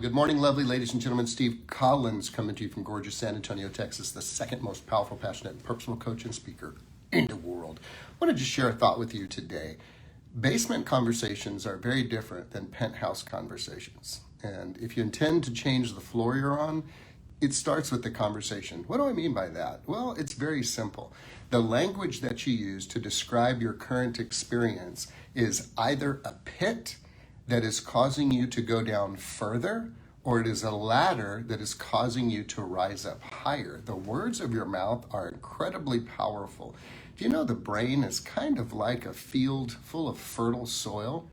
Good morning, lovely ladies and gentlemen. Steve Collins coming to you from gorgeous San Antonio, Texas, the second most powerful, passionate, and personal coach and speaker in the world. I wanted to share a thought with you today. Basement conversations are very different than penthouse conversations. And if you intend to change the floor you're on, it starts with the conversation. What do I mean by that? Well, it's very simple. The language that you use to describe your current experience is either a pit that is causing you to go down further, or it is a ladder that is causing you to rise up higher. The words of your mouth are incredibly powerful. Do you know the brain is kind of like a field full of fertile soil?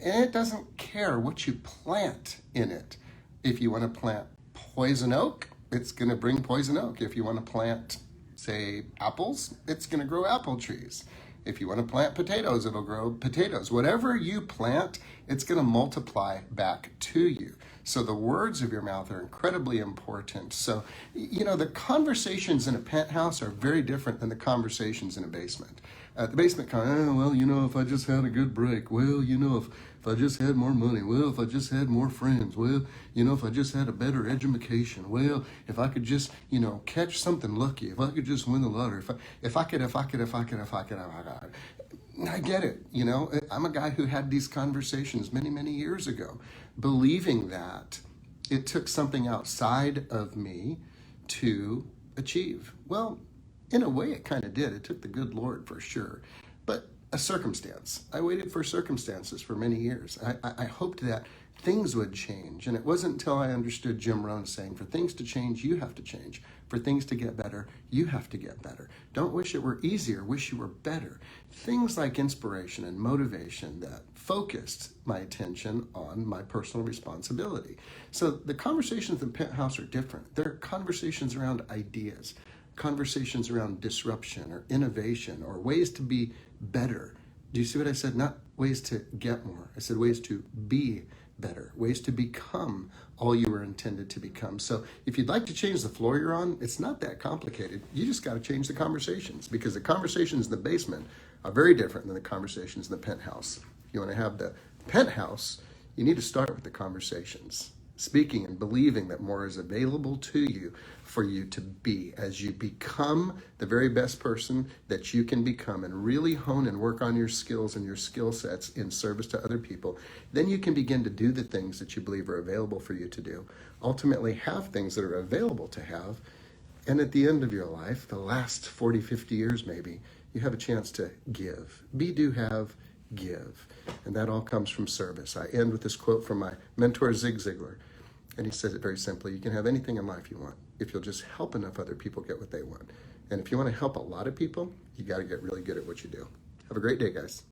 And it doesn't care what you plant in it. If you want to plant poison oak, it's going to bring poison oak. If you want to plant, say, apples, it's going to grow apple trees. If you want to plant potatoes, it'll grow potatoes. Whatever you plant, it's going to multiply back to you. So the words of your mouth are incredibly important. So, the conversations in a penthouse are very different than the conversations in a basement. The basement if I just had a good break. If I just had more money. If I just had more friends. If I just had a better education. If I could just, catch something lucky. If I could just win the lottery. If I could. I get it. I'm a guy who had these conversations many, many years ago, believing that it took something outside of me to achieve. Well, in a way, it kind of did. It took the good Lord for sure. But a circumstance. I waited for circumstances for many years. I hoped that things would change. And it wasn't until I understood Jim Rohn saying, for things to change, you have to change. For things to get better, you have to get better. Don't wish it were easier, wish you were better. Things like inspiration and motivation that focused my attention on my personal responsibility. So the conversations in Penthouse are different. They're conversations around ideas, conversations around disruption or innovation or ways to be better. Do you see what I said? Not ways to get more. I said ways to be better, ways to become all you were intended to become. So if you'd like to change the floor you're on, it's not that complicated. You just got to change the conversations, because the conversations in the basement are very different than the conversations in the penthouse. If you want to have the penthouse, you need to start with the conversations. Speaking and believing that more is available to you for you to be as you become the very best person that you can become and really hone and work on your skills and your skill sets in service to other people. Then you can begin to do the things that you believe are available for you to do. Ultimately have things that are available to have. And at the end of your life, the last 40, 50 years maybe, you have a chance to give. Be, do, have, give. And that all comes from service. I end with this quote from my mentor, Zig Ziglar. And he says it very simply: you can have anything in life you want if you'll just help enough other people get what they want. And if you want to help a lot of people, you got to get really good at what you do. Have a great day, guys.